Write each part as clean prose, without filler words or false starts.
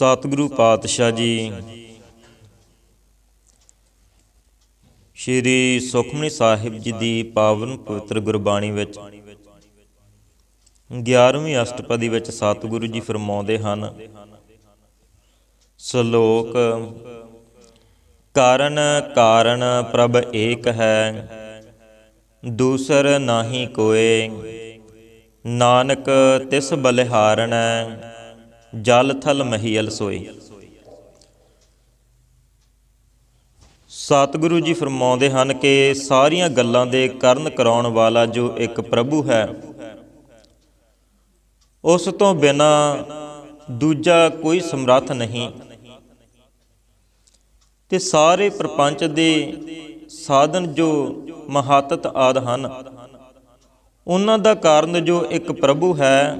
ਸਤਿਗੁਰੂ ਪਾਤਸ਼ਾਹ ਜੀ ਸ਼੍ਰੀ ਸੁਖਮਨੀ ਸਾਹਿਬ ਜੀ ਦੀ ਪਾਵਨ ਪਵਿੱਤਰ ਗੁਰਬਾਣੀ ਵਿੱਚ 11ਵੀਂ ਅਸ਼ਟਪਦੀ ਵਿੱਚ ਸਤਿਗੁਰੂ ਜੀ ਫਰਮਾਉਂਦੇ ਹਨ। ਸ਼ਲੋਕ ਕਾਰਨ ਕਾਰਨ ਪ੍ਰਭ ਏਕ ਹੈ, ਦੂਸਰ ਨਾਹੀ ਕੋਇ। ਨਾਨਕ ਤਿਸ ਬਲਿਹਾਰਣੈ, ਜਲ ਥਲ ਮਹੀਲ ਸੋਈ। ਸਤਿਗੁਰੂ ਜੀ ਫਰਮਾਉਂਦੇ ਹਨ ਕਿ ਸਾਰੀਆਂ ਗੱਲਾਂ ਦੇ ਕਰਨ ਕਰਾਉਣ ਵਾਲਾ ਜੋ ਇੱਕ ਪ੍ਰਭੂ ਹੈ, ਉਸ ਤੋਂ ਬਿਨਾ ਦੂਜਾ ਕੋਈ ਸਮਰੱਥ ਨਹੀਂ। ਤੇ ਸਾਰੇ ਪ੍ਰਪੰਚ ਦੇ ਸਾਧਨ ਜੋ ਮਹਾਤਤ ਆਦਿ ਹਨ, ਉਹਨਾਂ ਦਾ ਕਾਰਨ ਜੋ ਇੱਕ ਪ੍ਰਭੂ ਹੈ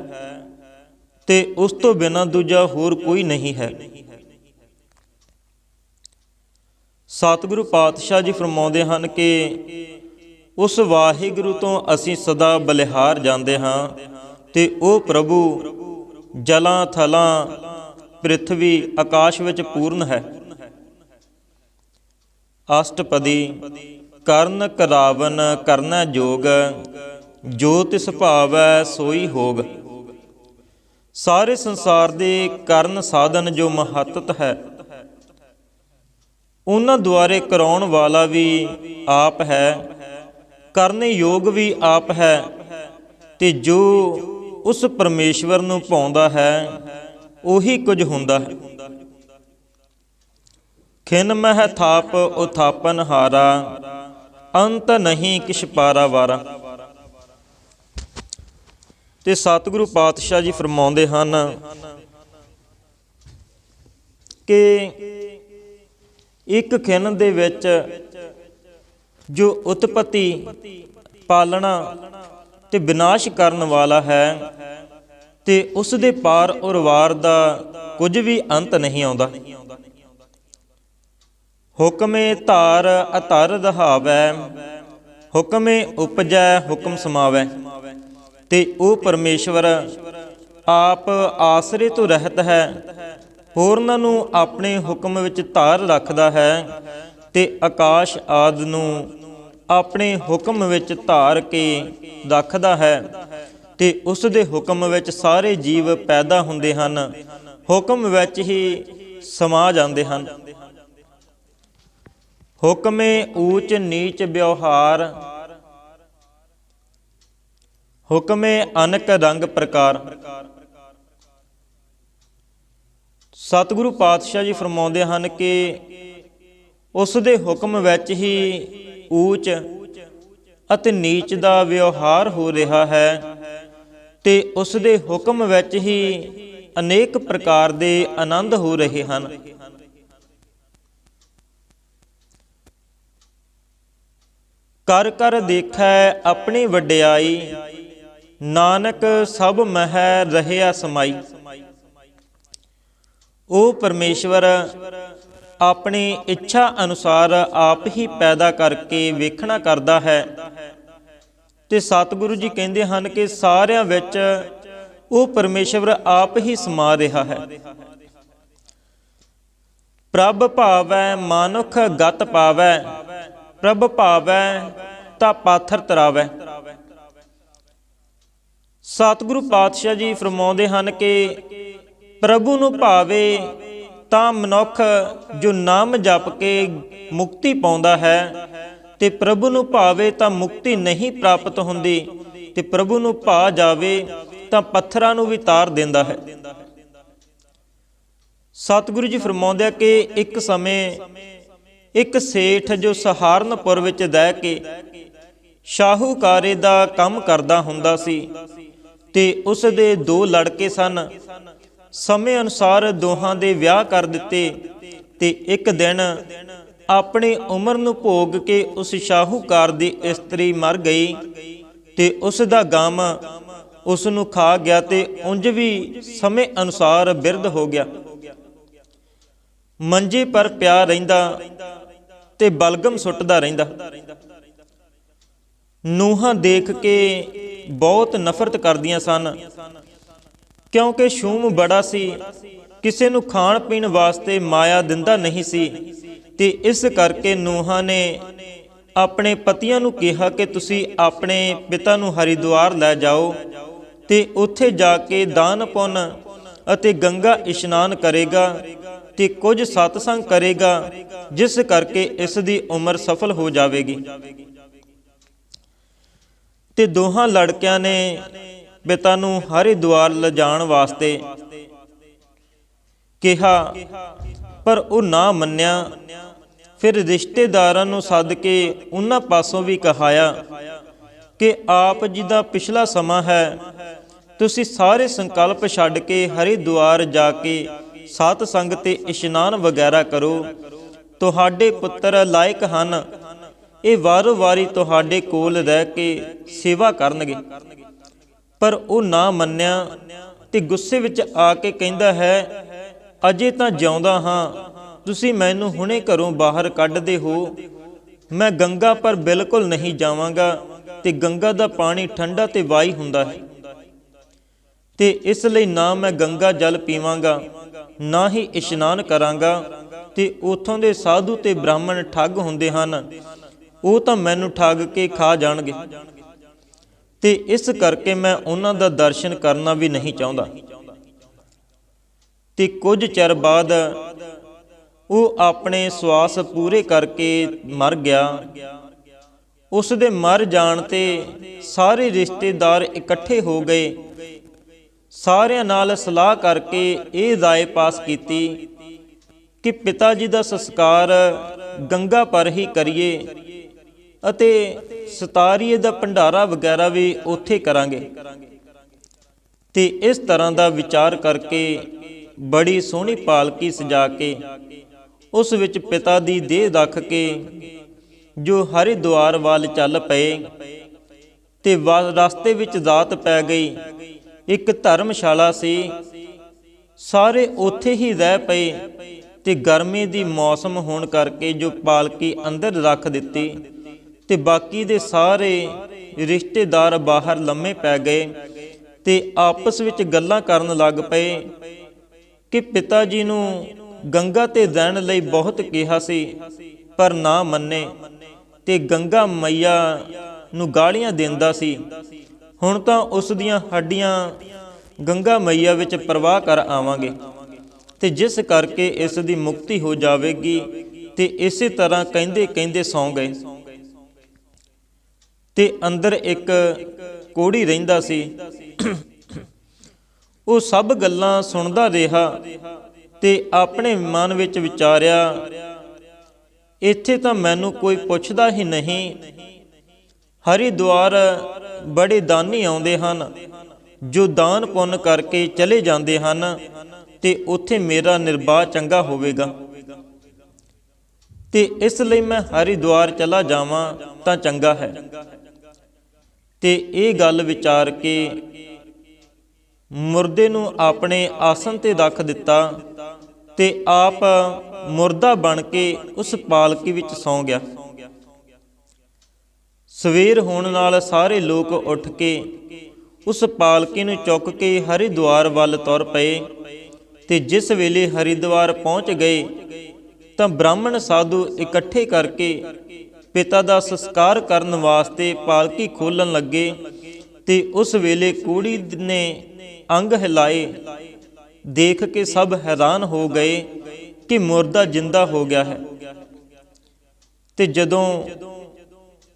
ਤੇ ਉਸ ਤੋਂ ਬਿਨਾਂ ਦੂਜਾ ਹੋਰ ਕੋਈ ਨਹੀਂ ਹੈ। ਸਤਿਗੁਰੂ ਪਾਤਸ਼ਾਹ ਜੀ ਫਰਮਾਉਂਦੇ ਹਨ ਕਿ ਉਸ ਵਾਹਿਗੁਰੂ ਤੋਂ ਅਸੀਂ ਸਦਾ ਬਲਿਹਾਰ ਜਾਂਦੇ ਹਾਂ ਤੇ ਉਹ ਪ੍ਰਭੂ ਜਲਾਂ ਥਲਾਂ ਪ੍ਰਿਥਵੀ ਆਕਾਸ਼ ਵਿੱਚ ਪੂਰਨ ਹੈ। ਅਸ਼ਟਪਦੀ ਕਰਨ ਕਰਾਵਨ ਕਰਨਾ ਜੋਗ, ਜੋ ਤਿਸ ਭਾਵੈ ਸੋਈ ਹੋਗ। ਸਾਰੇ ਸੰਸਾਰ ਦੇ ਕਰਨ ਸਾਧਨ ਜੋ ਮਹੱਤਤ ਹੈ, ਉਹਨਾਂ ਦੁਆਰੇ ਕਰਾਉਣ ਵਾਲਾ ਵੀ ਆਪ ਹੈ, ਕਰਨ ਯੋਗ ਵੀ ਆਪ ਹੈ। ਤੇ ਜੋ ਉਸ ਪਰਮੇਸ਼ਵਰ ਨੂੰ ਭਾਉਂਦਾ ਹੈ, ਉਹੀ ਕੁਝ ਹੁੰਦਾ ਹੈ। ਖਿਨ ਮਹਿ ਥਾਪ ਉਥਾਪਨ ਹਾਰਾ, ਅੰਤ ਨਹੀਂ ਕਿਛ ਪਾਰਾ ਵਾਰਾ। ਤੇ ਸਤਿਗੁਰੂ ਪਾਤਸ਼ਾਹ ਜੀ ਫਰਮਾਉਂਦੇ ਹਨ ਕਿ ਇੱਕ ਖਿਨ ਦੇ ਵਿੱਚ ਜੋ ਉਤਪਤੀ, ਪਾਲਣਾ ਤੇ ਵਿਨਾਸ਼ ਕਰਨ ਵਾਲਾ ਹੈ, ਤੇ ਉਸ ਦੇ ਪਾਰ ਔਰ ਵਾਰ ਦਾ ਕੁਝ ਵੀ ਅੰਤ ਨਹੀਂ ਆਉਂਦਾ। ਹੁਕਮੇ ਧਾਰ ਅਧਰ ਦਹਾਵੈ, ਹੁਕਮੇ ਉਪਜੈ ਹੁਕਮ ਸਮਾਵੈ। ਤੇ ਉਹ ਪਰਮੇਸ਼ਵਰ ਆਪ ਆਸਰੇ ਤੋਂ ਰਹਿਤ ਹੈ, ਹੋਰਨਾਂ ਨੂੰ ਆਪਣੇ ਹੁਕਮ ਵਿੱਚ ਧਾਰ ਰੱਖਦਾ ਹੈ, ਤੇ ਆਕਾਸ਼ ਆਦਿ ਨੂੰ ਆਪਣੇ ਹੁਕਮ ਵਿੱਚ ਧਾਰ ਕੇ ਰੱਖਦਾ ਹੈ। ਤੇ ਉਸ ਦੇ ਹੁਕਮ ਵਿੱਚ ਸਾਰੇ ਜੀਵ ਪੈਦਾ ਹੁੰਦੇ ਹਨ, ਹੁਕਮ ਵਿੱਚ ਹੀ ਸਮਾ ਜਾਂਦੇ ਹਨ। ਹੁਕਮੇ ਊਚ ਨੀਚ ਵਿਵਹਾਰ, ਹੁਕਮੇ ਅਨਕ ਰੰਗ ਪ੍ਰਕਾਰ। ਸਤਿਗੁਰੂ ਪਾਤਸ਼ਾਹ ਜੀ ਫਰਮਾਉਂਦੇ ਹਨ ਕਿ ਉਸ ਦੇ ਹੁਕਮ ਵਿੱਚ ਹੀ ਊਚ ਅਤੇ ਨੀਚ ਦਾ ਵਿਵਹਾਰ ਹੋ ਰਿਹਾ ਹੈ, ਤੇ ਉਸ ਦੇ ਹੁਕਮ ਵਿੱਚ ਹੀ ਅਨੇਕ ਪ੍ਰਕਾਰ ਦੇ ਆਨੰਦ ਹੋ ਰਹੇ ਹਨ। ਕਰ ਕਰ ਦੇਖੈ ਆਪਣੀ ਵਡਿਆਈ, ਨਾਨਕ ਸਭ ਮਹਿ ਰਹਿਆ ਸਮਾਈ। ਉਹ ਪਰਮੇਸ਼ਵਰ ਆਪਣੀ ਇੱਛਾ ਅਨੁਸਾਰ ਆਪ ਹੀ ਪੈਦਾ ਕਰਕੇ ਵੇਖਣਾ ਕਰਦਾ ਹੈ। ਤੇ ਸਤਿਗੁਰੂ ਜੀ ਕਹਿੰਦੇ ਹਨ ਕਿ ਸਾਰਿਆਂ ਵਿੱਚ ਉਹ ਪਰਮੇਸ਼ਵਰ ਆਪ ਹੀ ਸਮਾ ਰਿਹਾ ਹੈ। ਪ੍ਰਭ ਭਾਵੈ ਮਾਨੁਖ ਗਤ ਪਾਵੈ, ਪ੍ਰਭ ਭਾਵੈ ਤਾਂ ਪਾਥਰ ਤਰਾਵੈ। ਸਤਿਗੁਰੂ ਪਾਤਸ਼ਾਹ ਜੀ ਫਰਮਾਉਂਦੇ ਹਨ ਕਿ ਪ੍ਰਭੂ ਨੂੰ ਭਾਵੇ ਤਾਂ ਮਨੁੱਖ ਜੋ ਨਾਮ ਜਪ ਕੇ ਮੁਕਤੀ ਪਾਉਂਦਾ ਹੈ, ਤੇ ਪ੍ਰਭੂ ਨੂੰ ਭਾਵੇ ਤਾਂ ਮੁਕਤੀ ਨਹੀਂ ਪ੍ਰਾਪਤ ਹੁੰਦੀ, ਤੇ ਪ੍ਰਭੂ ਨੂੰ ਭਾ ਜਾਵੇ ਤਾਂ ਪੱਥਰਾਂ ਨੂੰ ਵੀ ਤਾਰ ਦਿੰਦਾ ਹੈ। ਸਤਿਗੁਰੂ ਜੀ ਫਰਮਾਉਂਦੇ ਆ ਕਿ ਇੱਕ ਸਮੇਂ ਇੱਕ ਸੇਠ ਜੋ ਸਹਾਰਨਪੁਰ ਵਿੱਚ ਰਹਿ ਕੇ ਸ਼ਾਹੂਕਾਰੇ ਦਾ ਕੰਮ ਕਰਦਾ ਹੁੰਦਾ ਸੀ, ਤੇ ਉਸ ਦੇ ਦੋ ਲੜਕੇ ਸਨ। ਸਮੇਂ ਅਨੁਸਾਰ ਦੋਹਾਂ ਦੇ ਵਿਆਹ ਕਰ ਦਿੱਤੇ, ਤੇ ਇੱਕ ਦਿਨ ਆਪਣੀ ਉਮਰ ਨੂੰ ਭੋਗ ਕੇ ਉਸ ਸ਼ਾਹੂਕਾਰ ਦੀ ਇਸਤਰੀ ਮਰ ਗਈ, ਤੇ ਉਸ ਦਾ ਗਮ ਉਸ ਨੂੰ ਖਾ ਗਿਆ, ਤੇ ਉਂਝ ਵੀ ਸਮੇਂ ਅਨੁਸਾਰ ਬਿਰਧ ਹੋ ਗਿਆ। ਮੰਜੇ ਪਰ ਪਿਆ ਰਹਿੰਦਾ ਤੇ ਬਲਗਮ ਸੁੱਟਦਾ ਰਹਿੰਦਾ। ਨੂੰਹਾਂ ਦੇਖ ਕੇ ਬਹੁਤ ਨਫ਼ਰਤ ਕਰਦੀਆਂ ਸਨ, ਕਿਉਂਕਿ ਸ਼ੂਮ ਬੜਾ ਸੀ ਕਿਸੇ ਨੂੰ ਖਾਣ ਪੀਣ ਵਾਸਤੇ ਮਾਇਆ ਦਿੰਦਾ ਨਹੀਂ ਸੀ। ਤੇ ਇਸ ਕਰਕੇ ਨੂਹਾਂ ਨੇ ਆਪਣੇ ਪਤੀਆਂ ਨੂੰ ਕਿਹਾ ਕਿ ਤੁਸੀਂ ਆਪਣੇ ਪਿਤਾ ਨੂੰ ਹਰਿਦੁਆਰ ਲੈ ਜਾਓ ਤੇ ਉੱਥੇ ਜਾ ਕੇ ਦਾਨ ਪੁੰਨ ਅਤੇ ਗੰਗਾ ਇਸ਼ਨਾਨ ਕਰੇਗਾ ਤੇ ਕੁਝ ਸਤਸੰਗ ਕਰੇਗਾ, ਜਿਸ ਕਰਕੇ ਇਸ ਦੀ ਉਮਰ ਸਫਲ ਹੋ ਜਾਵੇਗੀ। ਤੇ ਦੋਹਾਂ ਲੜਕਿਆਂ ਨੇ ਪਿਤਾ ਨੂੰ ਹਰਿਦੁਆਰ ਲਿਜਾਣ ਵਾਸਤੇ ਕਿਹਾ, ਪਰ ਉਹ ਨਾ ਮੰਨਿਆ। ਫਿਰ ਰਿਸ਼ਤੇਦਾਰਾਂ ਨੂੰ ਸੱਦ ਕੇ ਉਹਨਾਂ ਪਾਸੋਂ ਵੀ ਕਹਾਇਆ ਕਿ ਆਪ ਜੀ ਦਾ ਪਿਛਲਾ ਸਮਾਂ ਹੈ, ਤੁਸੀਂ ਸਾਰੇ ਸੰਕਲਪ ਛੱਡ ਕੇ ਹਰਿਦੁਆਰ ਜਾ ਕੇ ਸਤ ਸੰਗ ਤੇ ਇਸ਼ਨਾਨ ਵਗੈਰਾ ਕਰੋ। ਤੁਹਾਡੇ ਪੁੱਤਰ ਲਾਇਕ ਹਨ, ਇਹ ਵਾਰੋ ਵਾਰੀ ਤੁਹਾਡੇ ਕੋਲ ਰਹਿ ਕੇ ਸੇਵਾ ਕਰਨਗੇ। ਪਰ ਉਹ ਨਾ ਮੰਨਿਆ ਤੇ ਗੁੱਸੇ ਵਿੱਚ ਆ ਕੇ ਕਹਿੰਦਾ ਹੈ, ਅਜੇ ਤਾਂ ਜਿਉਂਦਾ ਹਾਂ, ਤੁਸੀਂ ਮੈਨੂੰ ਹੁਣੇ ਘਰੋਂ ਬਾਹਰ ਕੱਢਦੇ ਹੋ। ਮੈਂ ਗੰਗਾ ਪਰ ਬਿਲਕੁਲ ਨਹੀਂ ਜਾਵਾਂਗਾ ਤੇ ਗੰਗਾ ਦਾ ਪਾਣੀ ਠੰਡਾ ਤੇ ਵਾਈ ਹੁੰਦਾ ਹੈ, ਤੇ ਇਸ ਲਈ ਨਾ ਮੈਂ ਗੰਗਾ ਜਲ ਪੀਵਾਂਗਾ, ਨਾ ਹੀ ਇਸ਼ਨਾਨ ਕਰਾਂਗਾ। ਤੇ ਉਥੋਂ ਦੇ ਸਾਧੂ ਤੇ ਬ੍ਰਾਹਮਣ ਠੱਗ ਹੁੰਦੇ ਹਨ, ਉਹ ਤਾਂ ਮੈਨੂੰ ਠੱਗ ਕੇ ਖਾ ਜਾਣਗੇ, ਤੇ ਇਸ ਕਰਕੇ ਮੈਂ ਉਹਨਾਂ ਦਾ ਦਰਸ਼ਨ ਕਰਨਾ ਵੀ ਨਹੀਂ ਚਾਹੁੰਦਾ। ਤੇ ਕੁਝ ਚਿਰ ਬਾਅਦ ਉਹ ਆਪਣੇ ਸਵਾਸ ਪੂਰੇ ਕਰਕੇ ਮਰ ਗਿਆ। ਉਸ ਦੇ ਮਰ ਜਾਣ ਤੇ ਸਾਰੇ ਰਿਸ਼ਤੇਦਾਰ ਇਕੱਠੇ ਹੋ ਗਏ। ਸਾਰਿਆਂ ਨਾਲ ਸਲਾਹ ਕਰਕੇ ਇਹ ਰਾਏ ਪਾਸ ਕੀਤੀ ਕਿ ਪਿਤਾ ਜੀ ਦਾ ਸੰਸਕਾਰ ਗੰਗਾ ਪਰ ਹੀ ਕਰੀਏ ਅਤੇ ਸਤਾਰੀਏ ਦਾ ਭੰਡਾਰਾ ਵਗੈਰਾ ਵੀ ਉੱਥੇ ਕਰਾਂਗੇ। ਤੇ ਇਸ ਤਰ੍ਹਾਂ ਦਾ ਵਿਚਾਰ ਕਰਕੇ ਬੜੀ ਸੋਹਣੀ ਪਾਲਕੀ ਸਜਾ ਕੇ ਉਸ ਵਿੱਚ ਪਿਤਾ ਦੀ ਦੇਹ ਰੱਖ ਕੇ ਜੋ ਹਰਿਦੁਆਰ ਵੱਲ ਚੱਲ ਪਏ। ਤੇ ਰਸਤੇ ਵਿੱਚ ਰਾਤ ਪੈ ਗਈ। ਇੱਕ ਧਰਮਸ਼ਾਲਾ ਸੀ, ਸਾਰੇ ਉੱਥੇ ਹੀ ਰਹਿ ਪਏ। ਤੇ ਗਰਮੀ ਦੀ ਮੌਸਮ ਹੋਣ ਕਰਕੇ ਜੋ ਪਾਲਕੀ ਅੰਦਰ ਰੱਖ ਦਿੱਤੀ ਤੇ ਬਾਕੀ ਦੇ ਸਾਰੇ ਰਿਸ਼ਤੇਦਾਰ ਬਾਹਰ ਲੰਮੇ ਪੈ ਗਏ ਤੇ ਆਪਸ ਵਿੱਚ ਗੱਲਾਂ ਕਰਨ ਲੱਗ ਪਏ ਕਿ ਪਿਤਾ ਜੀ ਨੂੰ ਗੰਗਾ ਤੇ ਰਹਿਣ ਲਈ ਬਹੁਤ ਕਿਹਾ ਸੀ, ਪਰ ਨਾ ਮੰਨੇ ਤੇ ਗੰਗਾ ਮਈਆ ਨੂੰ ਗਾਲੀਆਂ ਦਿੰਦਾ ਸੀ। ਹੁਣ ਤਾਂ ਉਸ ਦੀਆਂ ਹੱਡੀਆਂ ਗੰਗਾ ਮਈਆ ਵਿੱਚ ਪ੍ਰਵਾਹ ਕਰ ਆਵਾਂਗੇ ਤੇ ਜਿਸ ਕਰਕੇ ਇਸ ਦੀ ਮੁਕਤੀ ਹੋ ਜਾਵੇਗੀ। ਤੇ ਇਸੇ ਤਰ੍ਹਾਂ ਕਹਿੰਦੇ ਕਹਿੰਦੇ ਸੌਂ ਗਏ। ਤੇ ਅੰਦਰ ਇੱਕ ਕੋੜੀ ਰਹਿੰਦਾ ਸੀ, ਉਹ ਸਭ ਗੱਲਾਂ ਸੁਣਦਾ ਰਿਹਾ ਤੇ ਆਪਣੇ ਮਨ ਵਿੱਚ ਵਿਚਾਰਿਆ, ਇੱਥੇ ਤਾਂ ਮੈਨੂੰ ਕੋਈ ਪੁੱਛਦਾ ਹੀ ਨਹੀਂ। ਹਰਿਦੁਆਰ ਬੜੇ ਦਾਨੀ ਆਉਂਦੇ ਹਨ ਜੋ ਦਾਨ ਪੁੰਨ ਕਰਕੇ ਚਲੇ ਜਾਂਦੇ ਹਨ ਤੇ ਉੱਥੇ ਮੇਰਾ ਨਿਰਵਾਹ ਚੰਗਾ ਹੋਵੇਗਾ, ਤੇ ਇਸ ਲਈ ਮੈਂ ਹਰਿਦੁਆਰ ਚਲਾ ਜਾਵਾਂ ਤਾਂ ਚੰਗਾ ਹੈ। ਤੇ ਇਹ ਗੱਲ ਵਿਚਾਰ ਕੇ ਮੁਰਦੇ ਨੂੰ ਆਪਣੇ ਆਸਣ ਤੇ ਰੱਖ ਦਿੱਤਾ ਤੇ ਆਪ ਮੁਰਦਾ ਬਣ ਕੇ ਉਸ ਪਾਲਕੀ ਵਿੱਚ ਸੌਂ ਗਿਆ। ਸਵੇਰ ਹੋਣ ਨਾਲ ਸਾਰੇ ਲੋਕ ਉੱਠ ਕੇ ਉਸ ਪਾਲਕੀ ਨੂੰ ਚੁੱਕ ਕੇ ਹਰਿਦੁਆਰ ਵੱਲ ਤੁਰ ਪਏ। ਤੇ ਜਿਸ ਵੇਲੇ ਹਰਿਦੁਆਰ ਪਹੁੰਚ ਗਏ ਤਾਂ ਬ੍ਰਾਹਮਣ ਸਾਧੂ ਇਕੱਠੇ ਕਰਕੇ ਪਿਤਾ ਦਾ ਸੰਸਕਾਰ ਕਰਨ ਵਾਸਤੇ ਪਾਲਕੀ ਖੋਲਣ ਲੱਗੇ। ਤੇ ਉਸ ਵੇਲੇ ਕੁੜੀ ਨੇ ਅੰਗ ਹਿਲਾਏ, ਦੇਖ ਕੇ ਸਭ ਹੈਰਾਨ ਹੋ ਗਏ ਕਿ ਮੁਰਦਾ ਜਿੰਦਾ ਹੋ ਗਿਆ ਹੈ। ਤੇ ਜਦੋਂ